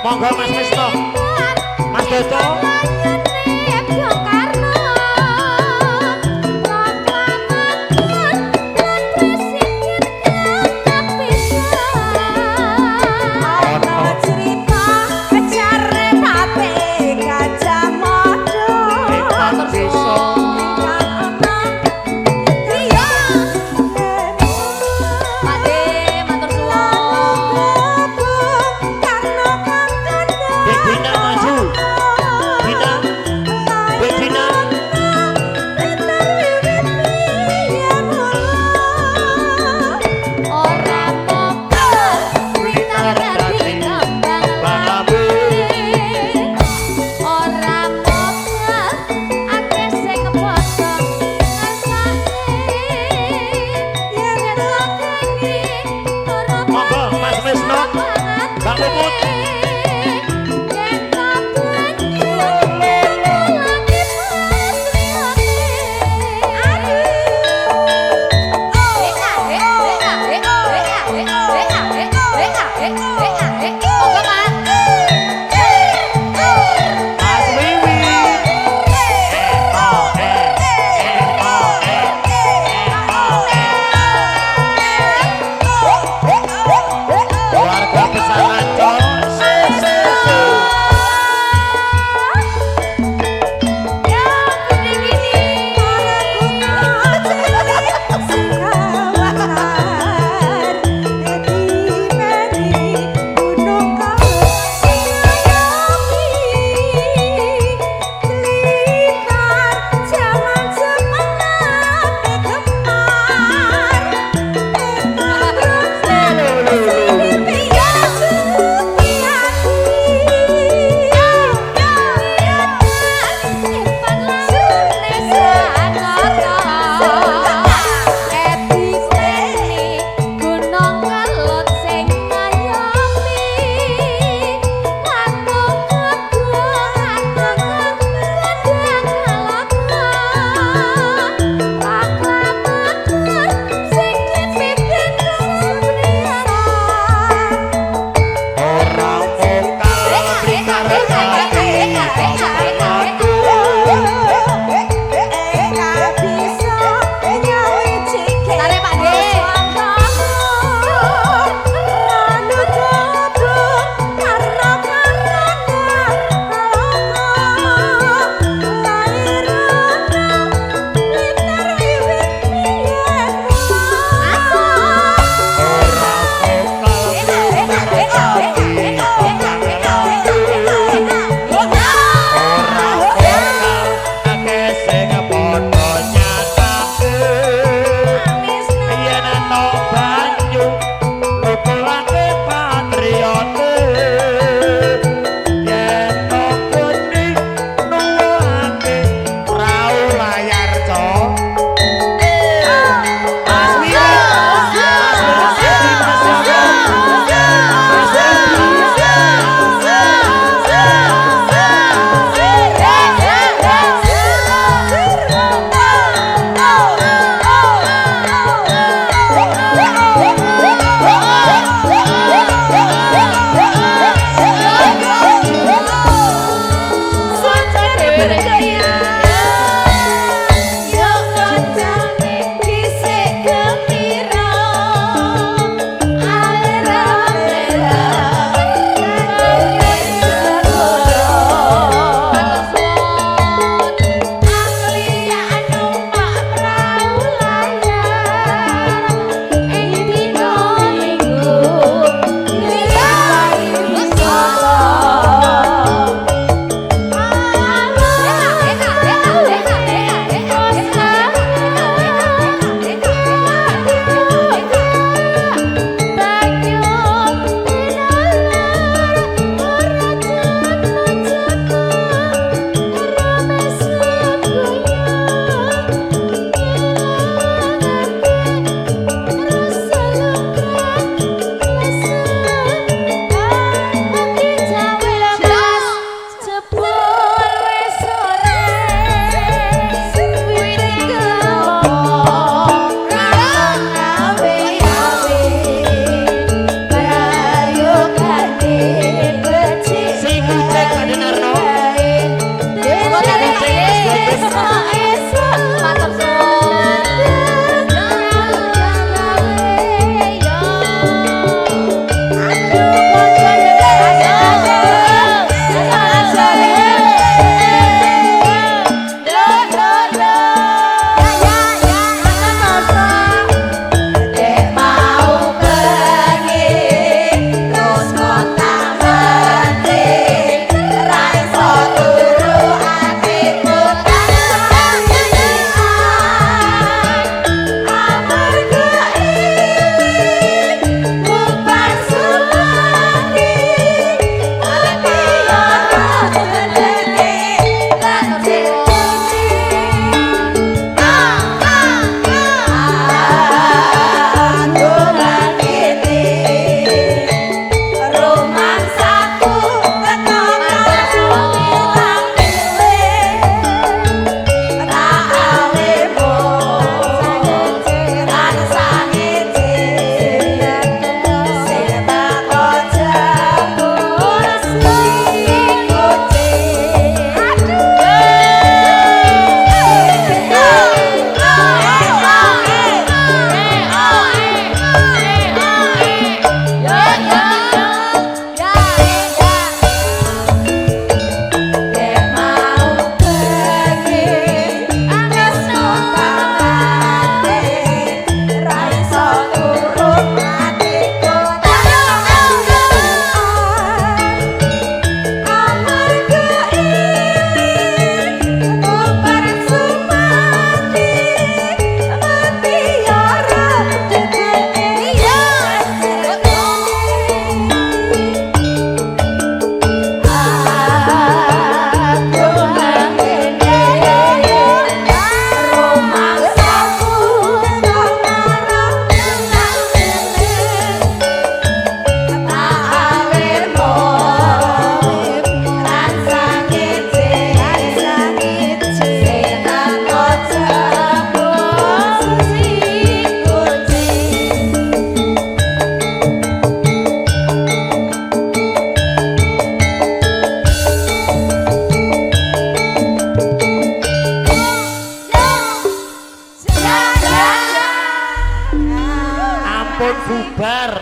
Monggo Mas Krisna. Mas Doto. Bina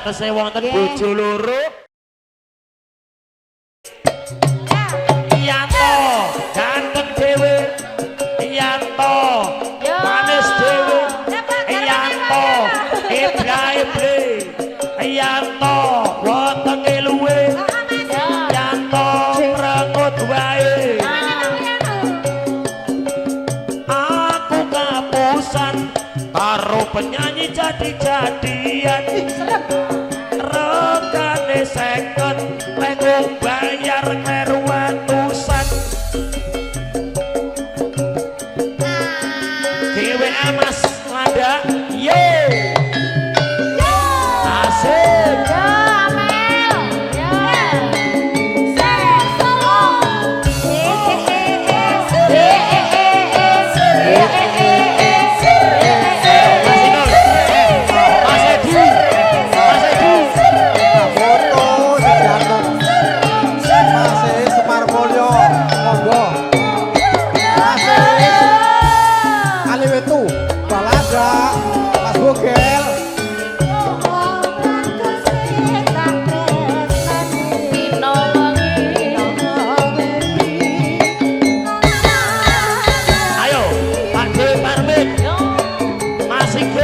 Satese wonten bojo loro. Yanto ganteng dhewe. Yanto manis dhewe. Yanto ibra-ibre. Yanto wetenge luwe. Yanto prengut wae. Aku kapusan karo penyanyi jadi-jadian. Regane seket lek bayar karo atusan. Dewe Mas Landa yo asik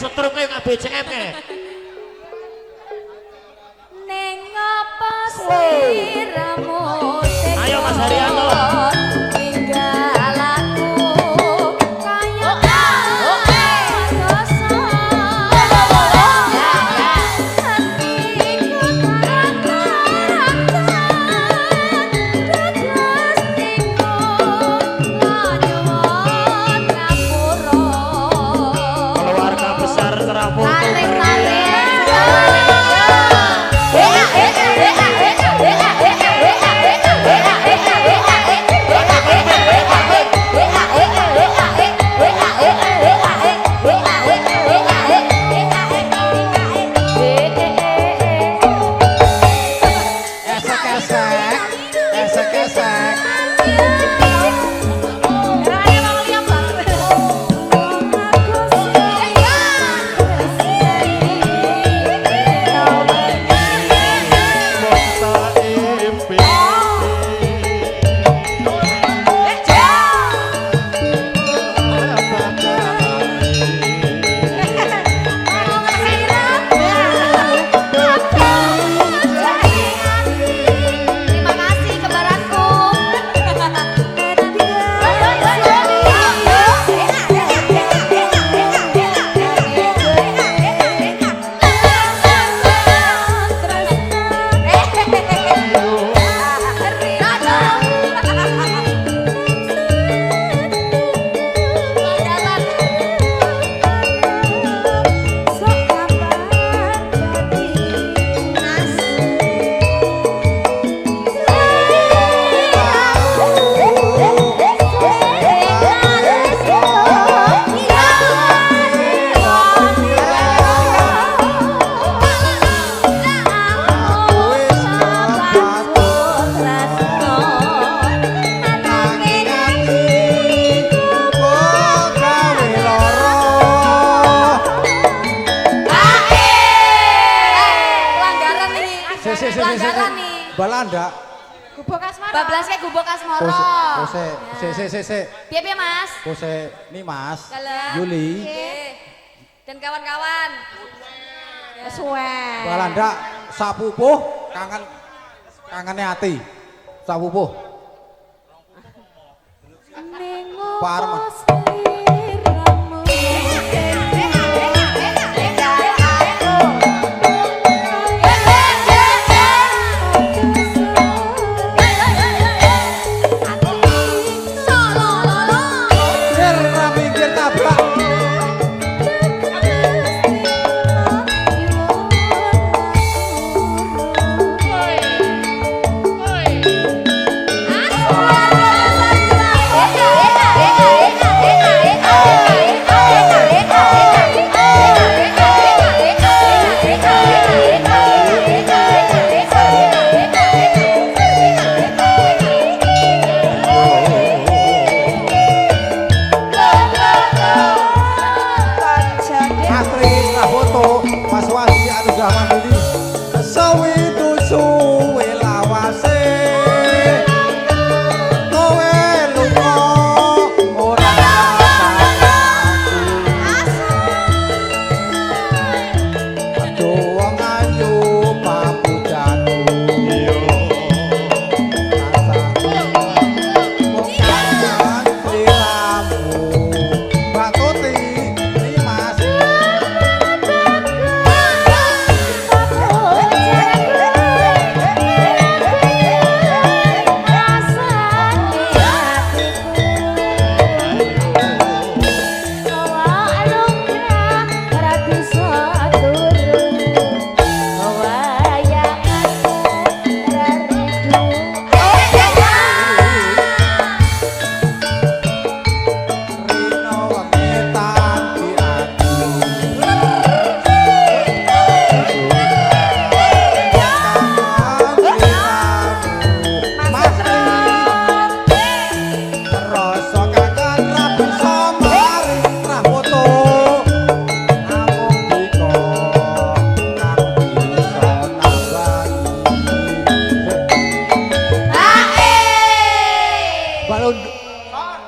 setruk kayak BCM kayak. Neng apa sliramu? Ayo Mas Haryanto. Pelanggaran nih. Balanda. Gubuk Asmara. Bablas kayak gubuk Asmoro. Se. Piye Mas? Kose Nimas. Kalem. Yuli. Nggih. Dan kawan-kawan. Suwe. Balanda sapupuh kangane ati. Sapupuh. Pak Arman.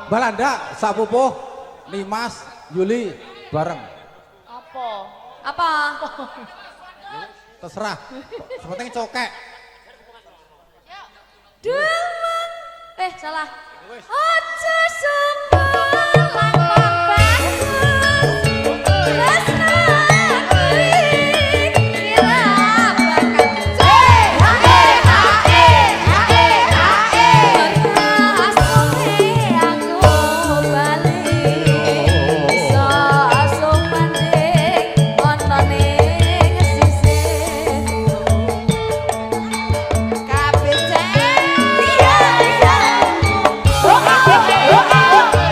Balanda, Sapupuh, Nimas, Yuli bareng. Apa? Terserah. Sepenting cokek. Demang. Salah. Aja sumpah langkong bagus. Tresnani kira bakal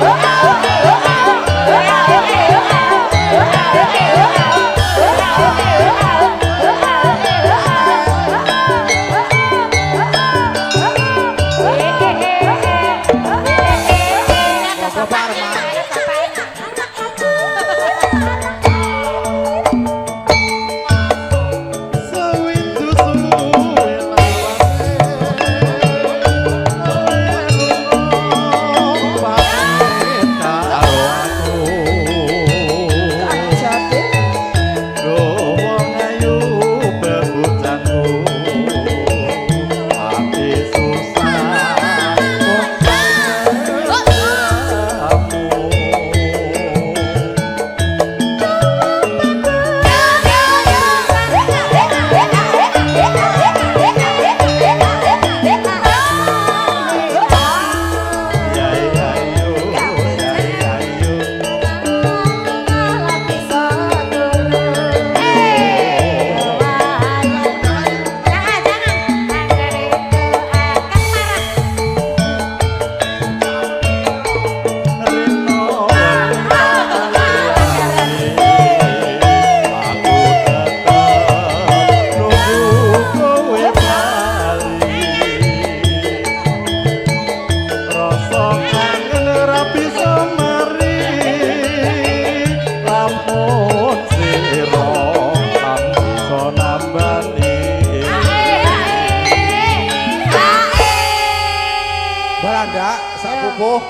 Landak sapupuh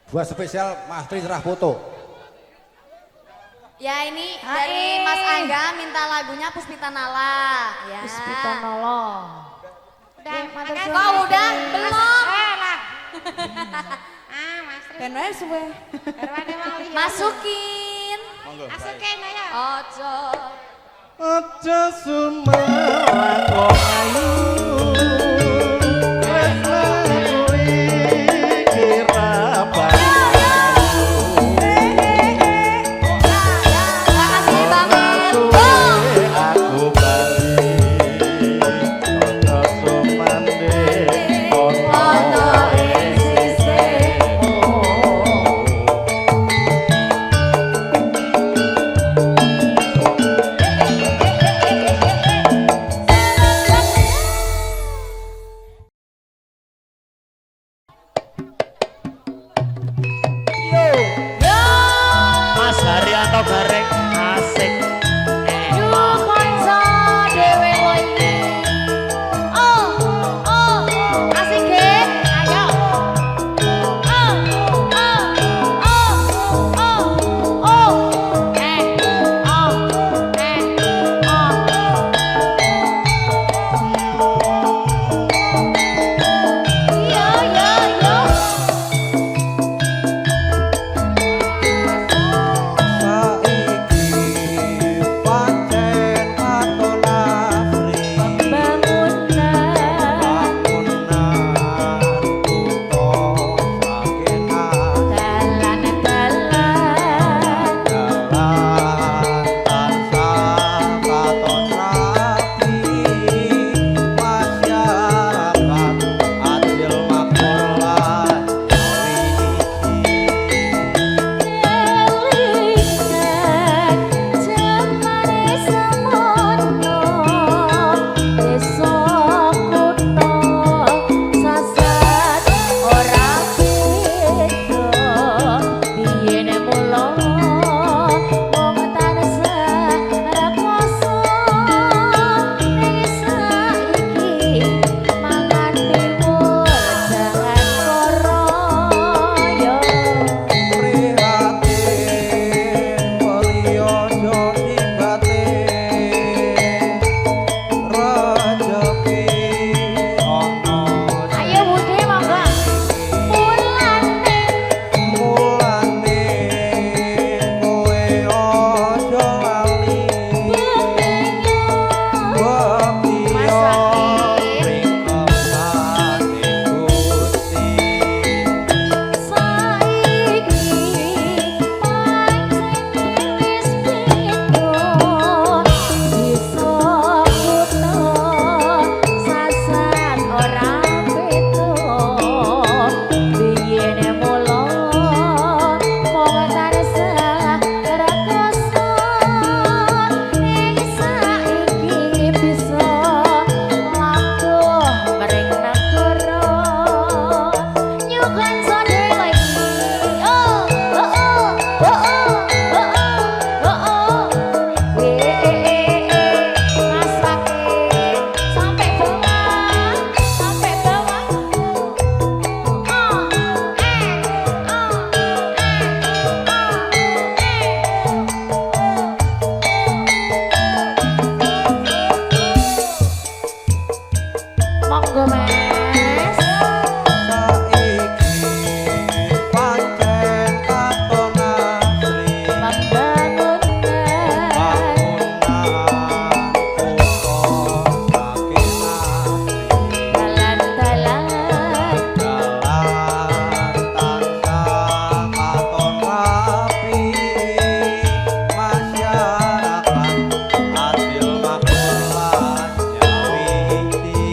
buat spesial Mas Tri serah foto. Ya ini dari Mas Angga minta lagunya Puspita Nala. Ya. Puspita Nolo. Udah, Kok udah? Belum. lah. Mas Tri. Ben wae suwe. Erwane wali. Masukin. Masukin ayo. Ojo. Aja sumerang wong ayu. Makasih banget. Oh. Ono ing sisihmu. Yo. Mas Haryanto Gareng asik. Yo kanca dhewe lagi. Oh, oh, asik ge. Ayo. Oh, oh, oh, oh, oh. Yo, yo, yo. Saiki pancen aton asri Bangunan bangunan kutha sakenah dalan-dalan dalan tansah katon rapi masyarakat adil makmur lan elingan jamane semono desa kutha sasat ora beda biyen mula wong tansah rakoso ning saiki mangan tiwul jangan koroyo. prihatin poliyojo ninggatin rejeki ono Ayo Bude monggo. Mulane mulane kowe ojo lali Mas bektiyo Wati. ringkesane Gusti saiki pancen wis pindho bisa kutha sasan ora beda biyen mula wong tansah rakoso ning saiki bisa lakuh mring negara nyukan sode lagi oh oh oh oh oh oh oh masakin sampai bawah monggo mas saiki pancen katon asri membangunkan bangunan kutha sakenah dalan-dalan dalan tansah katon rapi masyarakat adil makmur lan nyawiti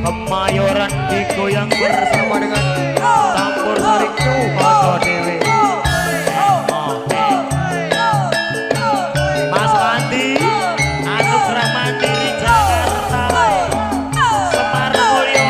Kemayoran digoyang bersama dengan campur sari Mojo Dewi. Mas Andi, Anugerah Mandiri Jakarta, Semar Mulyo.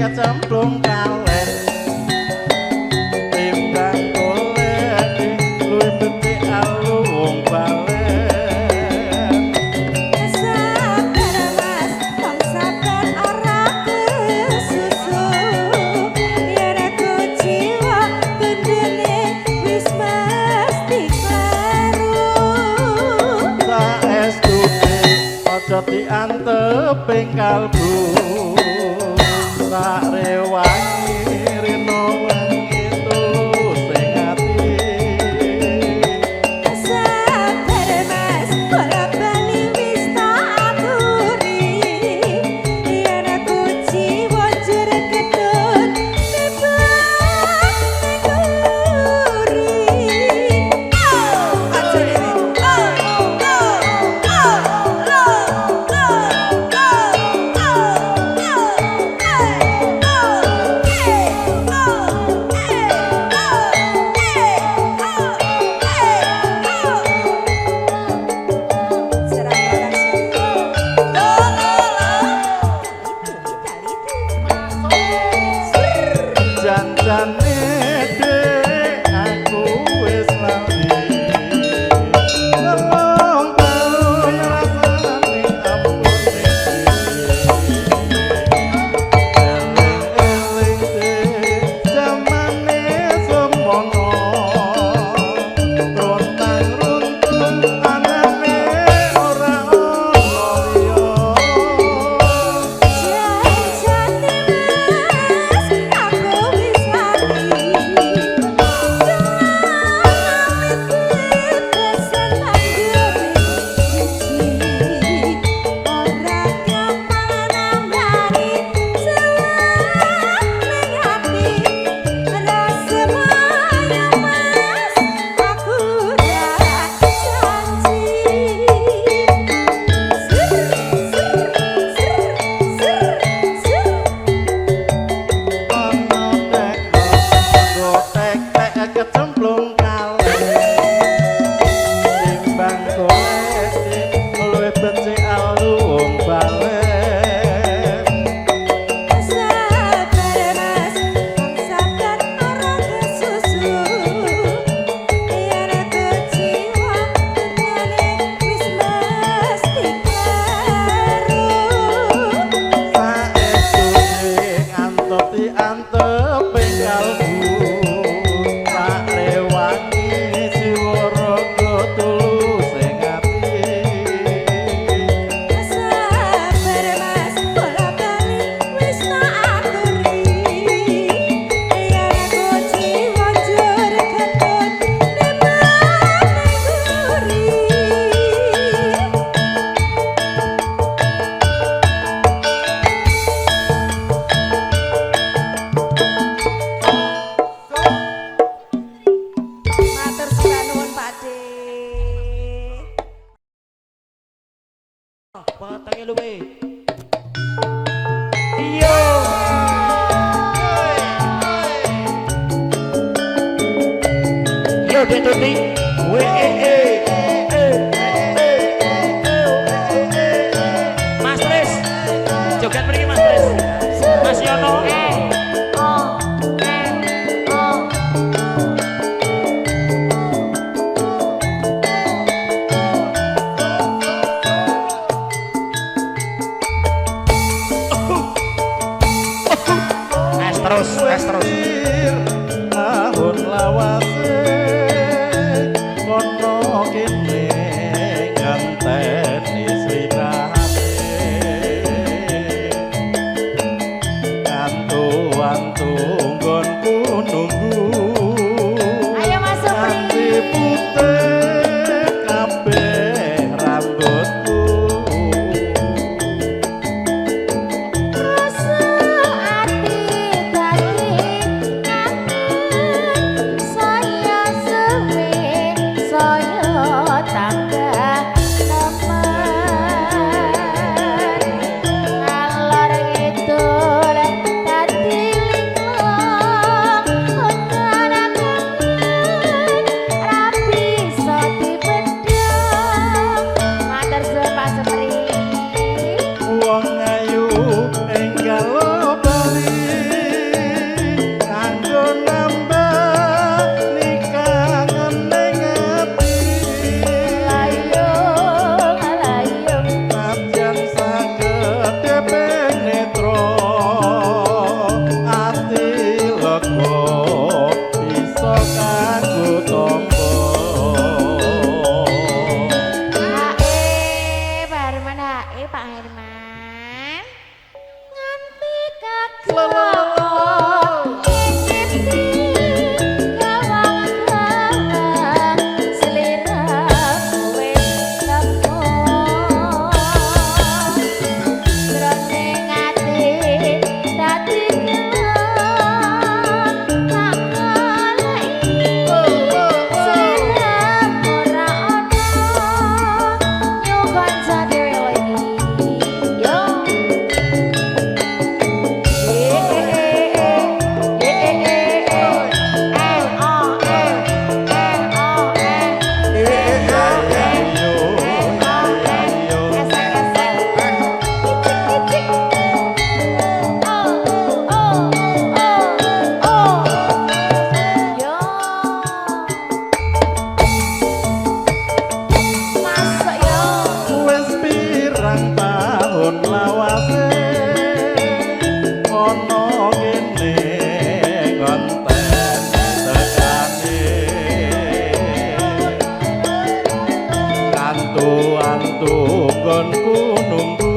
Kecemplung kalen timbang golek luwih becik alu wong balen Sabar mas, wong sabar ora kesusu Yen aku jiwa gendene wis mesti kleru saestu aja dianteping kalbu sak rewangi rino wengi tulus ing ati Sabar mas, ora bali wis tak aturi Yen aku jiwa jur ketut bebas neguri Aja ini Dek Tuti. Mas Tris. Joget mriki Mas Tris. Mas Yono. Es terus. Tahun lawase kono kene ngenteni slirahe kantu-antu nggonku nunggu Ayo Mas Supri. putih kabeh rambutku Rasa ati tadi kangen saya sewe saya tangga nemen ngalor ngidul dadi lima utara kangen rapi so dibedhang matur suwun Pak Supri. wong ayu enggal bali kanggo nambah nikah ngeneng ati Layung, layung, pancen saged depeng netra ati lega bisa kanggo tombo Pak Herman, Pak Herman. Nganti kakelon ngicipi gawang-gawang sliramu wis teko. Jroning ati dadi gelem tak goleki sliramu ora ono nyuwun sadewe lagi. Yo. wis pirang tahun lawase ana kene konten tekane kantu-antu nggonku nunggu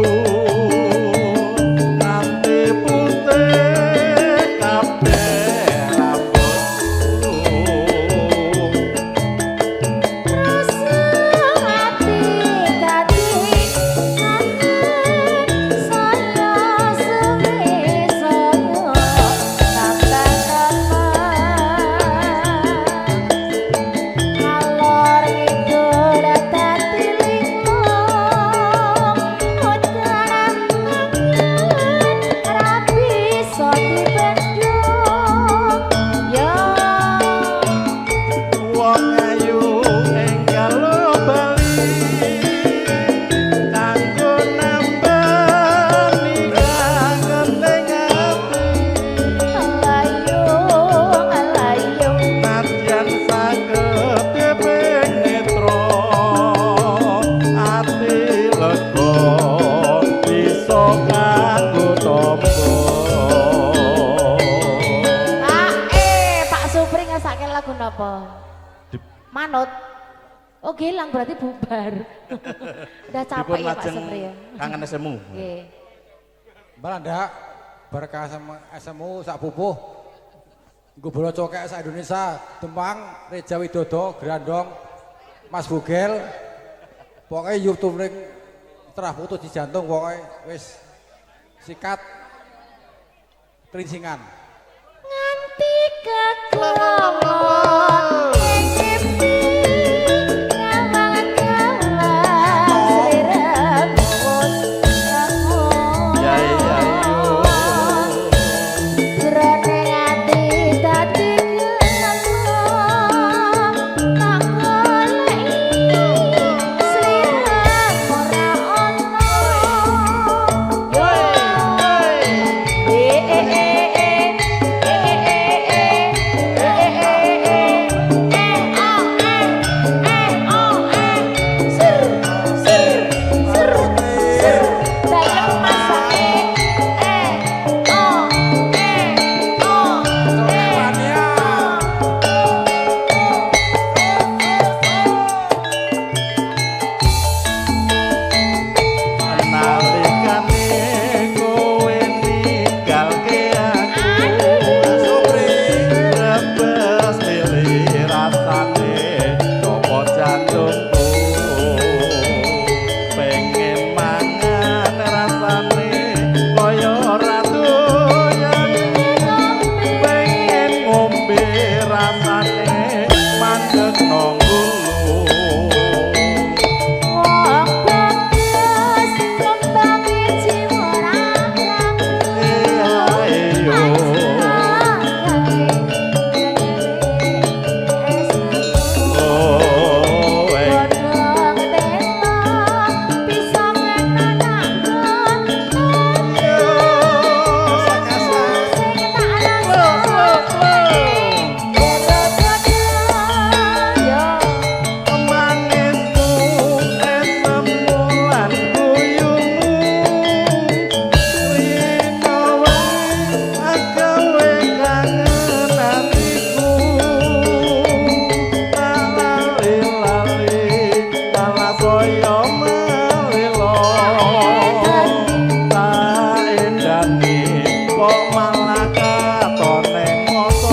nganti putih kabeh rambutku Rasa hati tadi kangen saya sewe saya tambah nemen ngalor ngidul dadi lima utara kangen rapi so dibendung yo. wong ayu enggal bali kanggo nambah nikah ngeneng ati Layung, layung, nadyan saged depeng netra ati lega bisa kanggo tombo Pak Supri ngesake lagu napa? Manut. Oh gilang berarti bubar. Udah capek ya Pak Supri ya. kangen semu Nggih. Belanda berkah sama SMU sak pupuh Gubernur Cokek sak Indonesia Demang Reja Widodo Grandong Mas Bugel pokoknya YouTube ring terah putus di jantung pokoknya wis sikat kerincingan Nganti kekelon ngicipi gawang-gawang sliramu wis teko. Yai, yai, yo. Jroning ati dadi gelem wani kok malah katone moto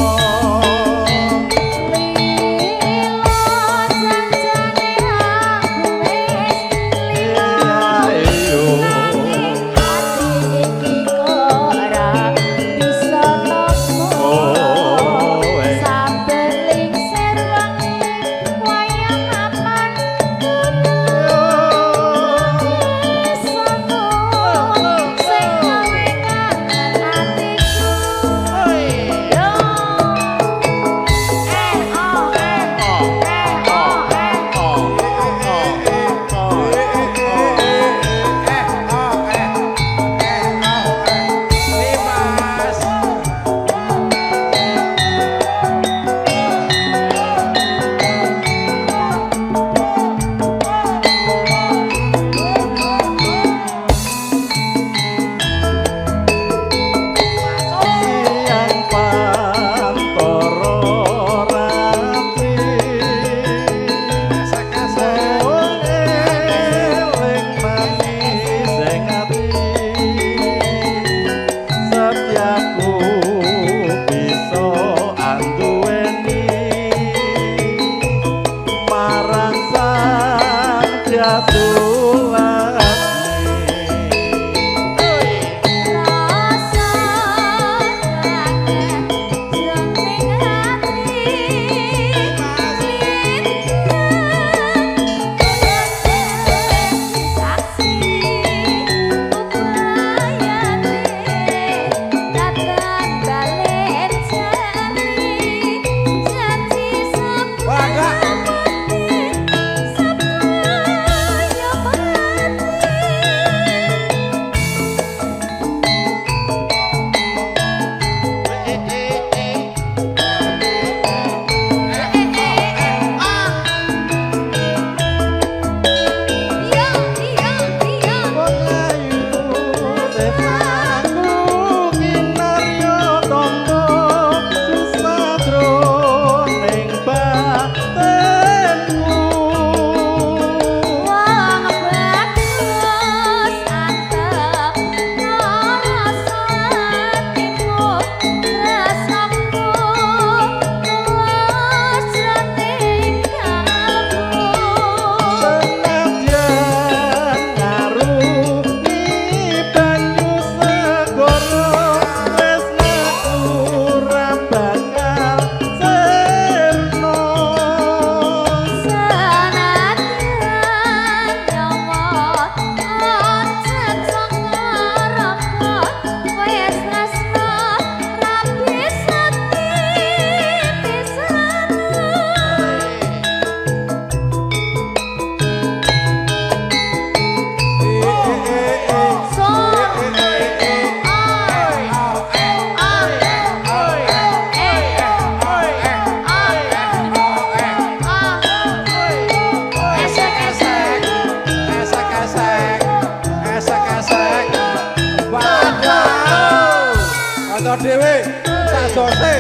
Dewe sak jose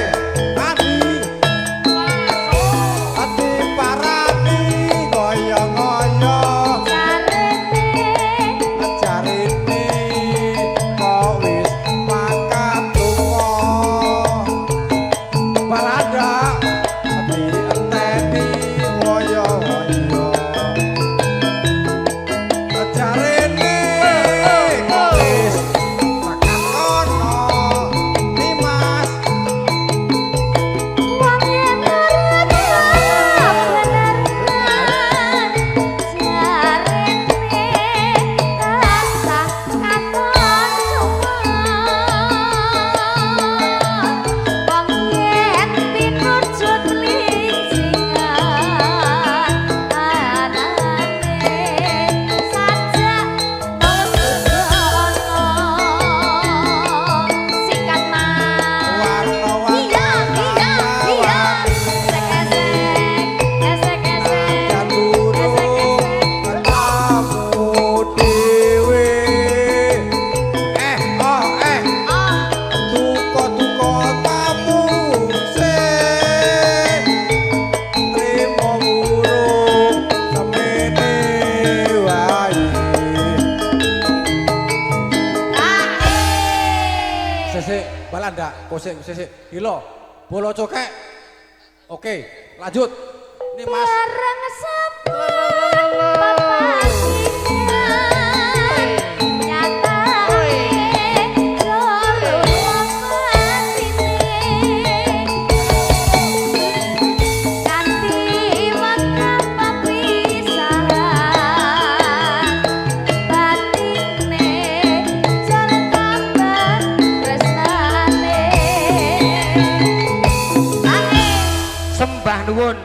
adi ati parani goyo-goyo jarine kok wis mangkat lunga parada ati enteni goyo-goyo jarine kok wis mangkat ono Sesek Balanda, kosek sesek. Hilo, bolo cokek. Oke, lanjut. Ini Mas. Bareng sebab papasinan nyatane loro patine kanthi wektu papisahan batine jan tambah tresnane Sembah nuwun